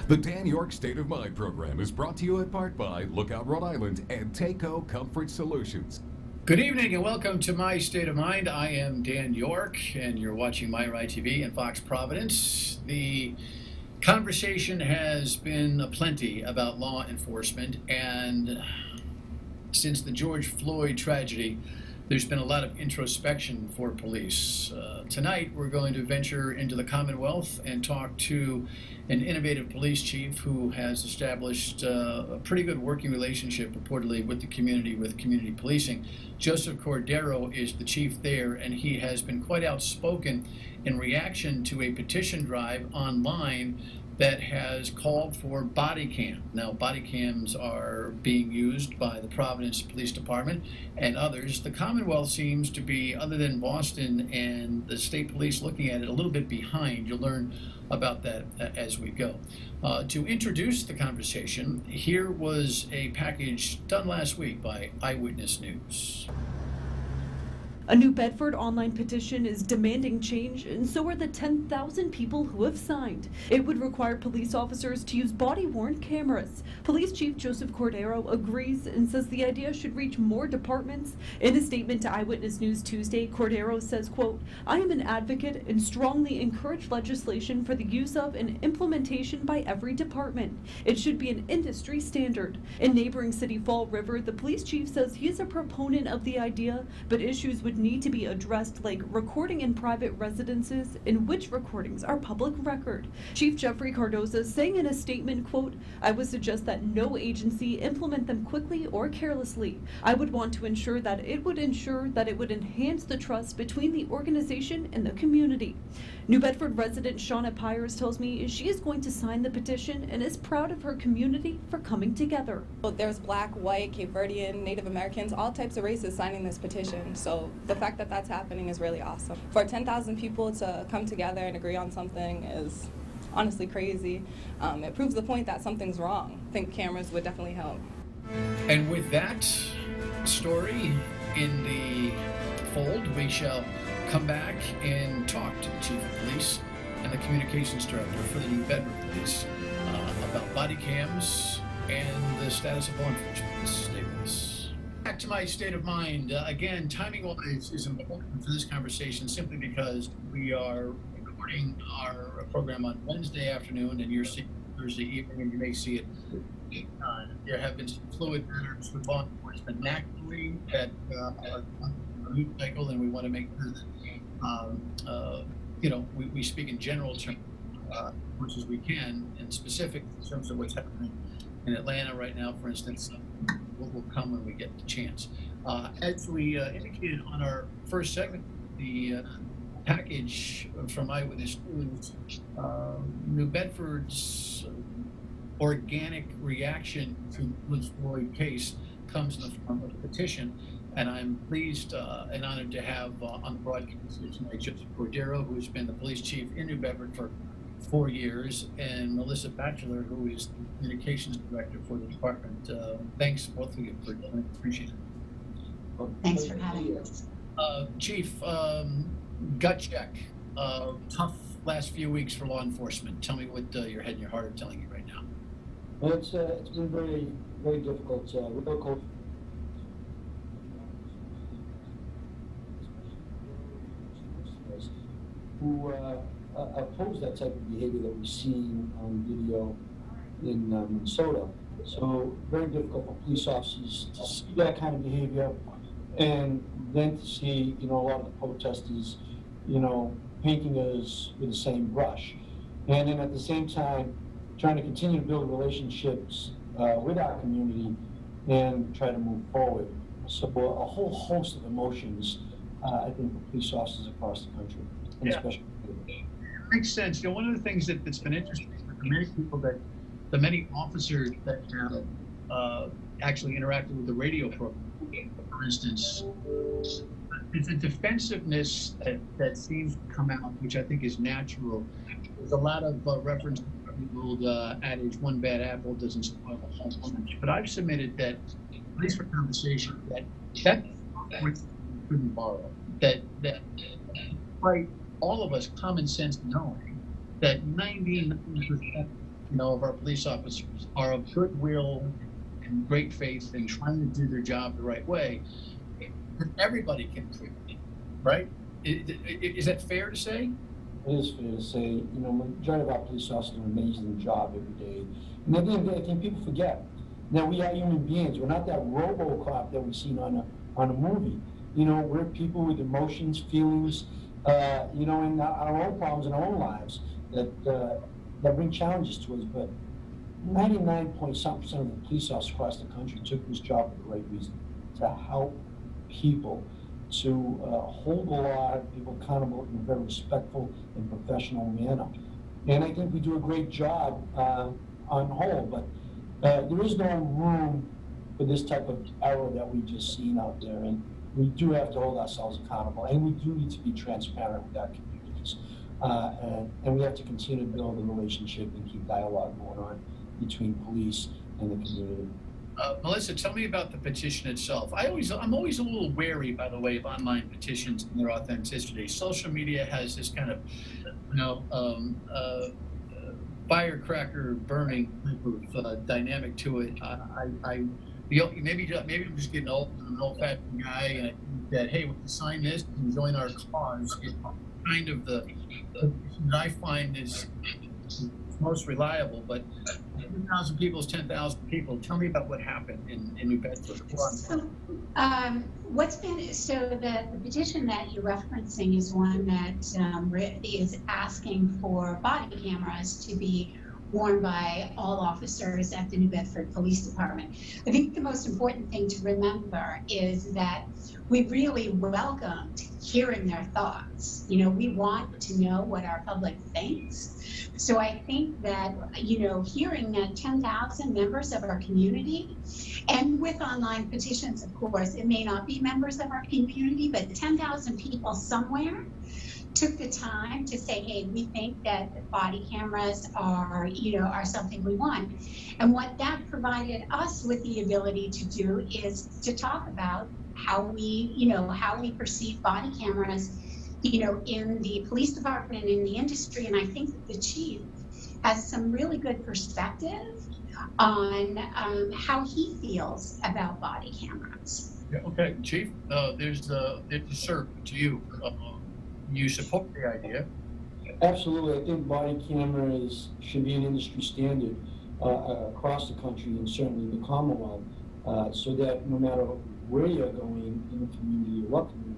The Dan Yorke State of Mind program is brought to you in part by Lookout Rhode Island and Takeo Comfort Solutions. Good evening and welcome to My State of Mind. I am Dan Yorke and you're watching MyRide TV and Fox Providence. The conversation has been aplenty about law enforcement, and since the George Floyd tragedy, there's been a lot of introspection for police. Tonight, we're going to venture into the Commonwealth and talk to an innovative police chief who has established a pretty good working relationship, reportedly, with the community, with community policing. Joseph Cordeiro is the chief there, and he has been quite outspoken in reaction to a petition drive online that has called for body cam. Now, body cams are being used by the Providence Police Department and others. The Commonwealth seems to be, other than Boston and the state police looking at it, a little bit behind. You'll learn about that as we go. To introduce the conversation, here was a package done last week by Eyewitness News. A New Bedford online petition is demanding change, and so are the 10,000 people who have signed. It would require police officers to use body-worn cameras. Police Chief Joseph Cordeiro agrees and says the idea should reach more departments. In a statement to Eyewitness News Tuesday, Cordeiro says, quote, "I am an advocate and strongly encourage legislation for the use of and implementation by every department. It should be an industry standard." In neighboring city Fall River, the police chief says he is a proponent of the idea, but issues would need to be addressed, like recording in private residences and which recordings are public record. Chief Jeffrey Cardoza saying in a statement, quote, "I would suggest that no agency implement them quickly or carelessly. I would want to ensure that it would enhance the trust between the organization and the community." New Bedford resident Shauna Pyers tells me she is going to sign the petition and is proud of her community for coming together. There's Black, white, Cape Verdean, Native Americans, all types of races signing this petition. So the fact that that's happening is really awesome. For 10,000 people to come together and agree on something is honestly crazy. It proves the point that something's wrong. I think cameras would definitely help. And with that story in the fold, we shall come back and talk to the Chief of Police and the Communications Director for the New Bedford Police about body cams and the status of law enforcement. Stay with us. Back to My State of Mind. Again, timing-wise is important for this conversation simply because we are recording our program on Wednesday afternoon and you're seeing Thursday evening, and you may see it. There have been some fluid matters with law enforcement naturally that are on the news cycle, and we want to make sure that we speak in general terms as much as we can, and specific in terms of what's happening in Atlanta right now, for instance. What will come when we get the chance. As we indicated on our first segment, the package from Eyewitness News, New Bedford's organic reaction to the Floyd case comes in the form of a petition, and I'm pleased and honored to have on the broadcast tonight Joseph Cordeiro, who has been the police chief in New Bedford for 4 years, and Melissa Batchilder, who is the communications director for the department. Thanks, both of you, for joining. Appreciate it. Thanks for having us. Chief, gut check. Tough last few weeks for law enforcement. Tell me what your head and your heart are telling you right now. Well, it's been very, very difficult. Real cold. Who oppose that type of behavior that we've seen on video in Minnesota. So very difficult for police officers to see that kind of behavior, and then to see, a lot of the protesters, painting us with the same brush. And then at the same time, trying to continue to build relationships with our community and try to move forward. So a whole host of emotions, I think, for police officers across the country, and especially. Makes sense. One of the things that's been interesting with the many people the many officers that have actually interacted with the radio program, for instance, it's a defensiveness that seems to come out, which I think is natural. There's a lot of reference to the old adage, one bad apple doesn't spoil the whole bunch. But I've submitted that, at least for conversation, that couldn't borrow. That despite all of us common sense knowing that 99% of our police officers are of goodwill and great faith in trying to do their job the right way, everybody can contribute, right? Is that fair to say? It is fair to say, majority of our police officers do an amazing job every day. And at the end of the day, I think people forget. Now, we are human beings. We're not that RoboCop that we've seen on a movie. We're people with emotions, feelings, and our own problems in our own lives that bring challenges to us. But 99-point-something% of the police officers across the country took this job for the right reason, to help people, to hold the law, have people accountable in a very respectful and professional manner. And I think we do a great job on whole, but there is no room for this type of error that we've just seen out there. And we do have to hold ourselves accountable, and we do need to be transparent with our communities. And we have to continue to build a relationship and keep dialogue going on between police and the community. Melissa, tell me about the petition itself. I'm always a little wary, by the way, of online petitions and their authenticity. Social media has this kind of, firecracker burning type of dynamic to it. Maybe I'm just getting old. I'm an old-fashioned guy, and I think that, hey, when you sign this and join our cause, it's kind of the petition that I find is most reliable. But 10,000 people is 10,000 people. Tell me about what happened in New Bedford. So, the petition that you're referencing is one that is asking for body cameras to be worn by all officers at the New Bedford Police Department. I think the most important thing to remember is that we really welcomed hearing their thoughts. We want to know what our public thinks. So I think that, hearing that 10,000 members of our community, and with online petitions, of course, it may not be members of our community, but 10,000 people somewhere took the time to say, hey, we think that body cameras are something we want. And what that provided us with the ability to do is to talk about how we perceive body cameras, in the police department and in the industry. And I think that the chief has some really good perspective on how he feels about body cameras. Yeah, okay, Chief, there's sir, to you. You support the idea? Absolutely. I think body cameras should be an industry standard across the country and certainly the Commonwealth, so that no matter where you're going in the community or what community,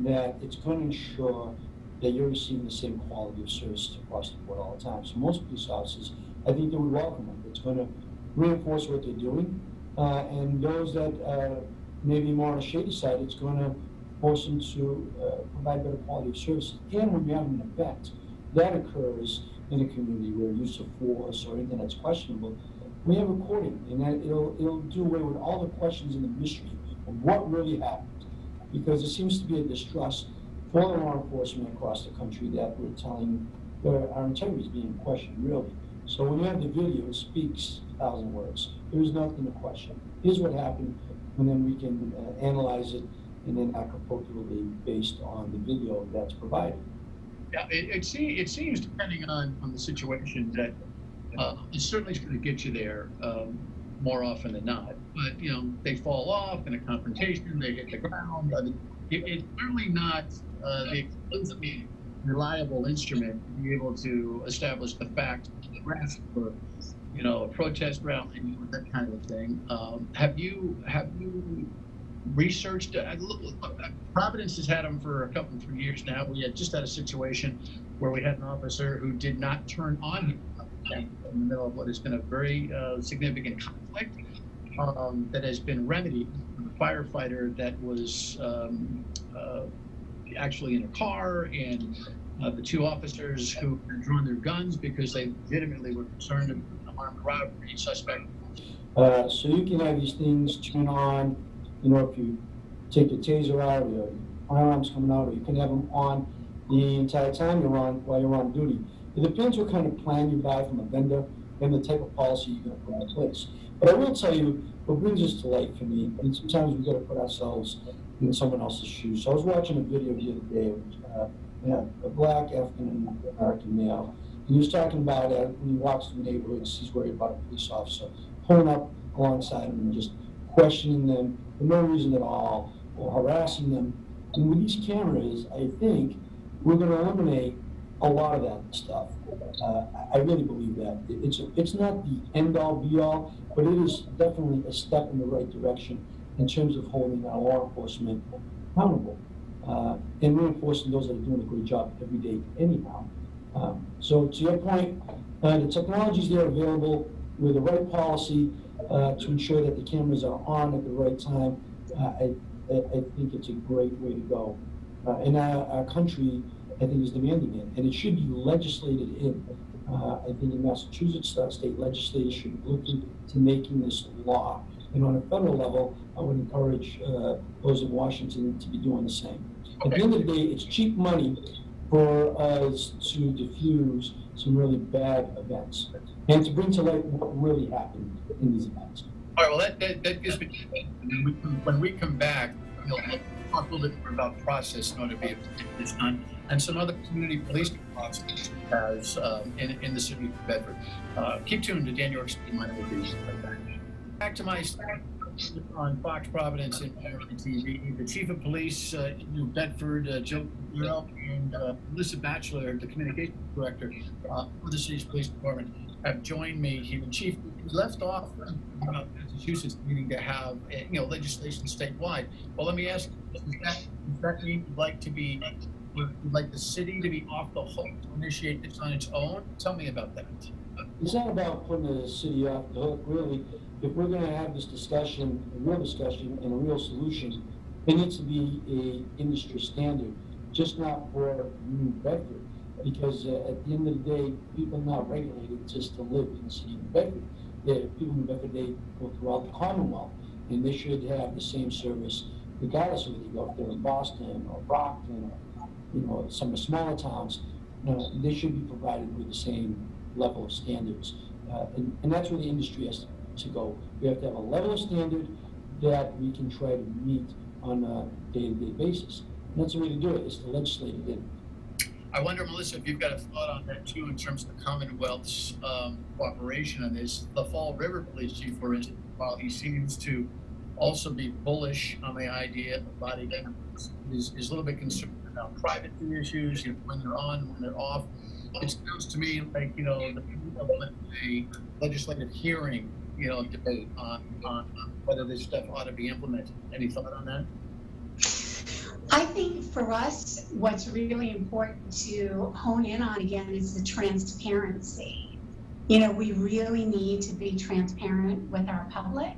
that it's going to ensure that you're receiving the same quality of service across the board all the time. So most police officers, I think they would welcome it. It's going to reinforce what they're doing, and those that may be more on the shady side, it's going to force them to provide better quality of service. And when you have an event that occurs in a community where use of force or anything that's questionable, we have recording, and that it'll do away with all the questions and the mystery of what really happened. Because there seems to be a distrust for the law enforcement across the country that we're telling our integrity is being questioned, really. So when you have the video, it speaks 1,000 words. There's nothing to question. Here's what happened, and then we can analyze it and then act appropriately based on the video that's provided. Yeah, it seems, depending on the situation, that it certainly is going to get you there more often than not. But, they fall off in a confrontation, they hit the ground. I mean, it's certainly not the exclusively reliable instrument to be able to establish the fact of the arrest or, a protest rally, that kind of thing. Have you researched? Providence has had them for a couple of 3 years now. We had just had a situation where we had an officer who did not turn on in the middle of what has been a very significant conflict that has been remedied. A firefighter that was actually in a car, and the two officers who had drawn their guns because they legitimately were concerned about an armed robbery suspect. So you can have these things turn on, if you take your taser out or your firearms coming out, or you can have them on the entire time while you're on duty. It depends what kind of plan you buy from a vendor and the type of policy you're going to put in place. But I will tell you, what brings us to light for me, and sometimes we got to put ourselves in someone else's shoes. So I was watching a video the other day of a black African-American male. And he was talking about when he walks through neighborhoods, he's worried about a police officer pulling up alongside him and just questioning them for no reason at all, or harassing them. And with these cameras, I think we're going to eliminate a lot of that stuff. I really believe that. It's not the end-all, be-all, but it is definitely a step in the right direction in terms of holding our law enforcement accountable and reinforcing those that are doing a great job every day anyhow. So to your point, the technologies there are available with the right policy to ensure that the cameras are on at the right time. I think it's a great way to go. And our country, I think, is demanding it, and it should be legislated in. I think in Massachusetts, state legislators should be looking to making this law. And on a federal level, I would encourage those in Washington to be doing the same. At the end of the day, it's cheap money for us to diffuse some really bad events and to bring to light what really happened in these events. All right, well, that gives me, when we come back, we'll talk a little bit more about process in order to be able to get this done, and some other community police departments as in the city of Bedford. Keep tuned to Dan Yorke's Mind. We'll be right back. Back to my on Fox Providence and American TV. The chief of police in New Bedford, Joe Cordeiro, and Melissa Batchilder, the communications director for the city's police department, have joined me here. Chief, we left off Massachusetts needing to have legislation statewide. Well, let me ask you, does that mean you'd like the city to be off the hook to initiate this on its own? Tell me about that. It's not about putting the city off the hook, really. If we're going to have this discussion, a real discussion and a real solution, it needs to be a industry standard, just not for New Bedford. Because at the end of the day, people are not regulated just to live in the city of New Bedford. People in New Bedford, they go throughout the Commonwealth, and they should have the same service regardless of whether you go if they're in Boston or Brockton or some of the smaller towns. They should be provided with the same level of standards, and that's where the industry has to go. We have to have a level of standard that we can try to meet on a day-to-day basis. And that's the way to do it, is to legislate it in. I wonder, Melissa, if you've got a thought on that too, in terms of the Commonwealth's cooperation on this. The Fall River Police Chief, for instance, while he seems to also be bullish on the idea of body cameras, is a little bit concerned about privacy issues, when they're on, when they're off. It sounds to me like, a legislative hearing, debate on whether this stuff ought to be implemented. Any thought on that? I think for us, what's really important to hone in on again is the transparency. We really need to be transparent with our public.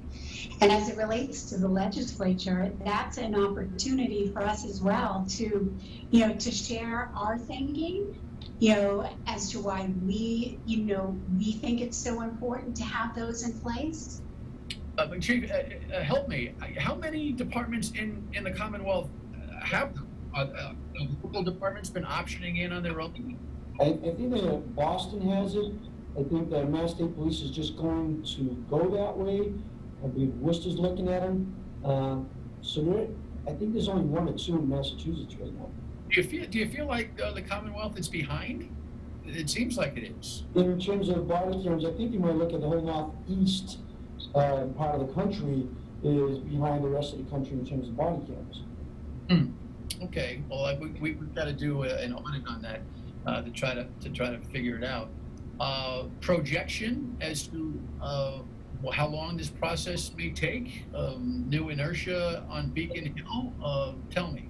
And as it relates to the legislature, that's an opportunity for us as well to, to share our thinking, as to why we think it's so important to have those in place. But Chief, help me. How many departments in the Commonwealth have them? Local departments been optioning in on their own? I think that Boston has it. I think that Mass State Police is just going to go that way. I believe Worcester's looking at them. I think there's only one or two in Massachusetts right now. Do you feel like the Commonwealth is behind? It seems like it is. In terms of body cameras, I think you might look at the whole northeast part of the country is behind the rest of the country in terms of body cameras. Okay. Well, we've got to do an audit on that to try to figure it out. Projection as to how long this process may take. New inertia on Beacon Hill. Tell me,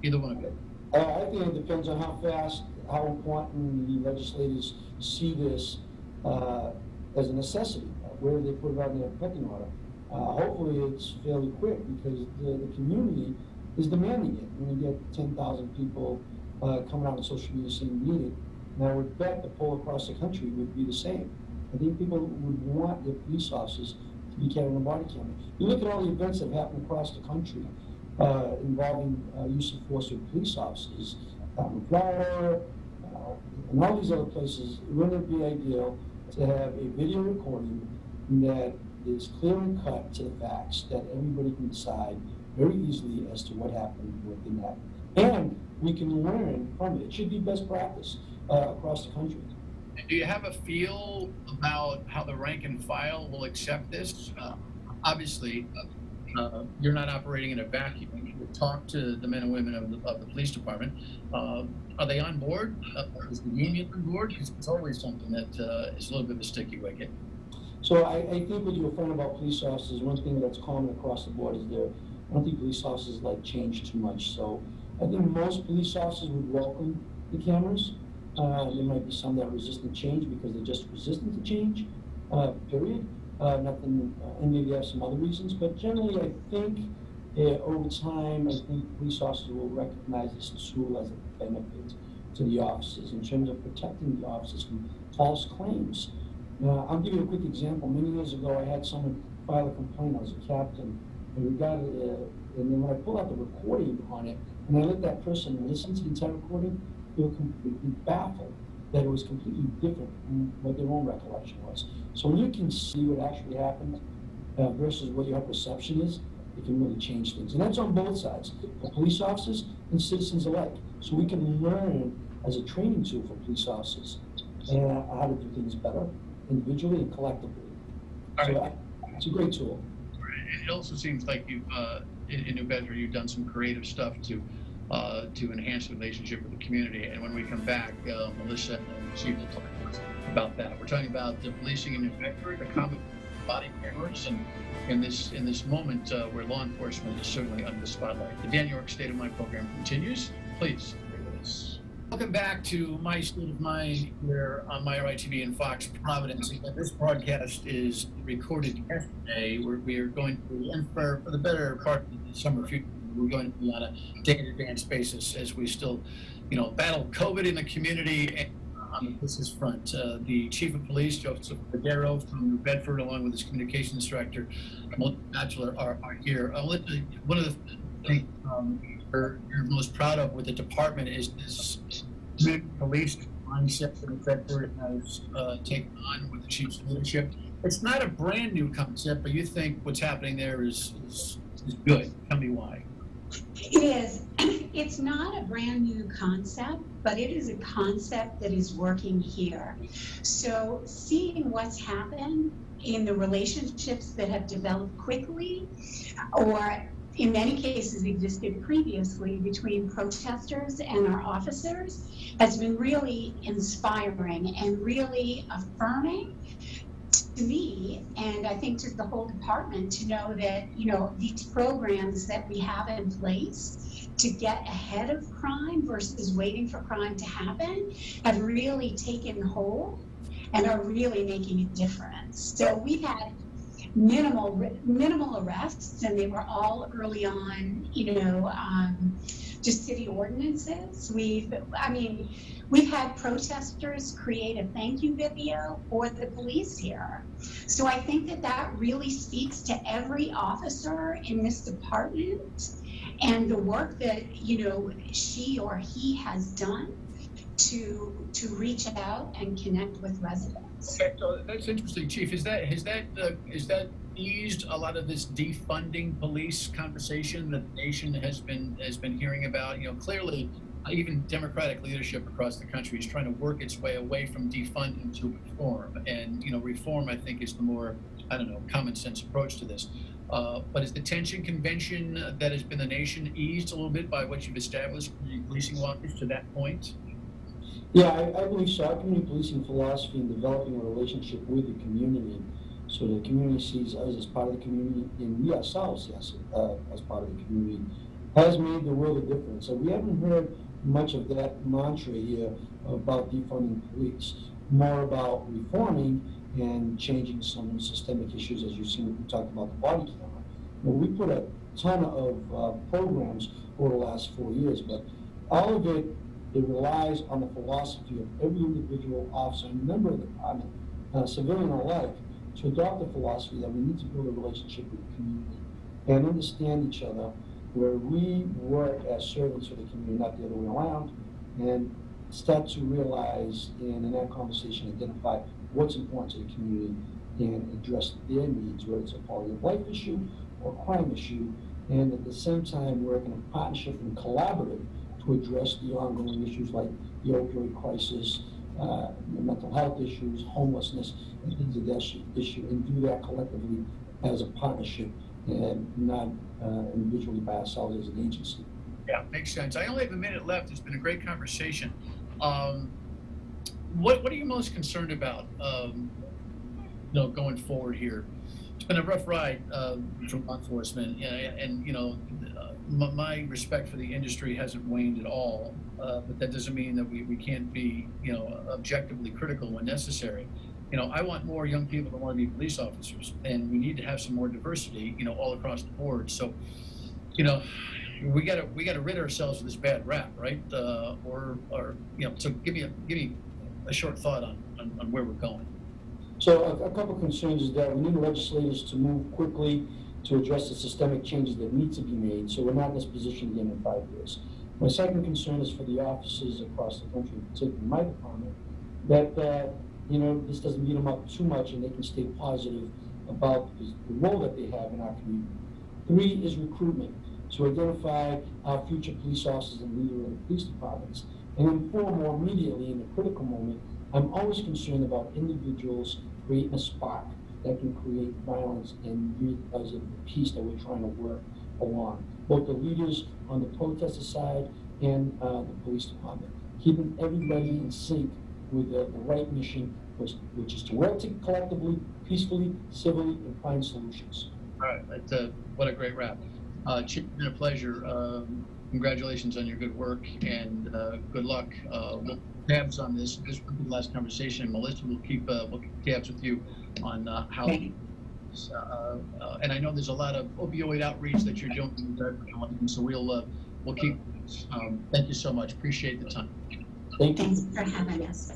either one of you. I think it depends on how important the legislators see this as a necessity. Where do they put it on their pecking order? Hopefully it's fairly quick because the community is demanding it. When you get 10,000 people coming out on social media saying we need it, and I would bet the poll across the country would be the same. I think people would want their police officers to be carrying a body camera. You look at all the events that have happened across the country involving use of force with police officers, in Florida, and all these other places. Wouldn't it be ideal to have a video recording that is clear and cut to the facts that everybody can decide very easily as to what happened within that? And we can learn from it. It should be best practice across the country. Do you have a feel about how the rank and file will accept this? Obviously, you're not operating in a vacuum. You talk to the men and women of the police department. Are they on board? Is the union on board? Because it's always something that is a little bit of a sticky wicket. So I think what you were referring about police officers, one thing that's common across the board is I don't think police officers like change too much. So I think most police officers would welcome the cameras. There might be some that are resistant to change because they're just resistant to change, period. Nothing, and maybe have some other reasons, but generally I think over time, I think police officers will recognize this tool as a benefit to the officers in terms of protecting the officers from false claims. I'll give you a quick example. Many years ago, I had someone file a complaint. I was a captain, and and then when I pulled out the recording on it, and I let that person listen to the entire recording, they were completely baffled that it was completely different from what their own recollection was. So when you can see what actually happened versus what your perception is, it can really change things. And that's on both sides, for police officers and citizens alike. So we can learn as a training tool for police officers how to do things better, individually and collectively. So it's a great tool. It also seems like you've, in New Bedford, you've done some creative stuff to enhance the relationship with the community. And when we come back, Melissa and Chief will talk to us about that. We're talking about the policing in New Bedford, the common body cameras, and in this moment where law enforcement is certainly under the spotlight. The Dan Yorke State of Mind program continues. Please stay with us. Welcome back to My State of Mind here on My TV and Fox Providence. This broadcast is recorded yesterday. We are going to be in for the better part of the summer future. We're going to be on a day-to-day basis as we still, battle COVID in the community and on the business front. The Chief of Police, Joseph Cordeiro from New Bedford, along with his communications director, Batchilder, are here. One of the things you're most proud of with the department is this police mindset that New Bedford has taken on with the chief's leadership. It's not a brand new concept, but you think what's happening there is good. Tell me why. It is. It's not a brand new concept, but it is a concept that is working here. So seeing what's happened in the relationships that have developed quickly, or in many cases existed previously between protesters and our officers, has been really inspiring and really affirming to me, and I think to the whole department, to know that, these programs that we have in place to get ahead of crime versus waiting for crime to happen have really taken hold and are really making a difference. So we've had minimal arrests, and they were all early on, just city ordinances. We've had protesters create a thank you video for the police here. So I think that really speaks to every officer in this department and the work that, she or he has done to reach out and connect with residents. Okay, so that's interesting, Chief. Has that eased a lot of this defunding police conversation that the nation has been hearing about? Clearly, even Democratic leadership across the country is trying to work its way away from defunding to reform. And reform, I think, is the more common sense approach to this. But is the tension convention that has been the nation eased a little bit by what you've established for the policing office to that point? Yeah, I believe so. Our community policing philosophy and developing a relationship with the community, so the community sees us as part of the community and we ourselves as part of the community, has made the world a difference. So we haven't heard much of that mantra here about defunding police, more about reforming and changing some systemic issues, as you've seen we talked about the body camera. We put a ton of programs over the last 4 years, but all of it relies on the philosophy of every individual officer and member of the department, civilian alike, to adopt the philosophy that we need to build a relationship with the community and understand each other, where we work as servants for the community, not the other way around, and start to realize and in that conversation identify what's important to the community and address their needs, whether it's a quality of life issue or a crime issue, and at the same time work in a partnership and collaborative to address the ongoing issues like the opioid crisis, mental health issues, homelessness, and things of that issue, and do that collectively as a partnership and not individually by ourselves as an agency. Yeah, makes sense. I only have a minute left. It's been a great conversation. What are you most concerned about, going forward here? It's been a rough ride from law enforcement, and my respect for the industry hasn't waned at all. But that doesn't mean that we can't be, objectively critical when necessary. I want more young people that want to be police officers, and we need to have some more diversity, all across the board. So, we gotta rid ourselves of this bad rap, right? So give me a short thought on where we're going. So a couple concerns is that we need the legislators to move quickly to address the systemic changes that need to be made, so we're not in this position again in 5 years. My second concern is for the officers across the country, particularly my department, that this doesn't beat them up too much and they can stay positive about the role that they have in our community. 3 is recruitment, to identify our future police officers and leader in the police departments. And then 4, more immediately in the critical moment, I'm always concerned about individuals creating a spark that can create violence and because of the peace that we're trying to work along. Both the leaders on the protester side and the police department. Keeping everybody in sync with the right mission, which is to work collectively, peacefully, civilly, and find solutions. All right, what a great wrap. Chief, it's been a pleasure. Congratulations on your good work and good luck. We'll tabs on this. This will be the last conversation. Melissa will keep tabs with you on how. And I know there's a lot of opioid outreach that you're doing, so we'll keep. Thank you so much. Appreciate the time. Thanks for having us.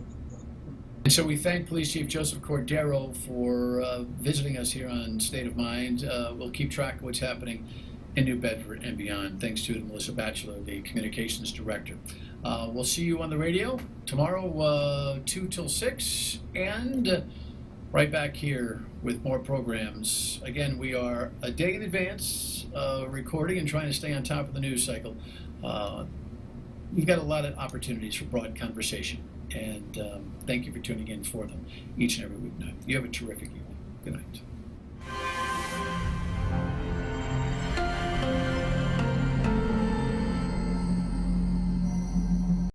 And so we thank Police Chief Joseph Cordeiro for visiting us here on State of Mind. We'll keep track of what's happening in New Bedford and beyond, thanks to Melissa Batchilder, the Communications Director. We'll see you on the radio tomorrow, 2 till 6, and right back here with more programs. Again, we are a day in advance recording and trying to stay on top of the news cycle. We've got a lot of opportunities for broad conversation, and thank you for tuning in for them each and every weeknight. You have a terrific evening. Good night.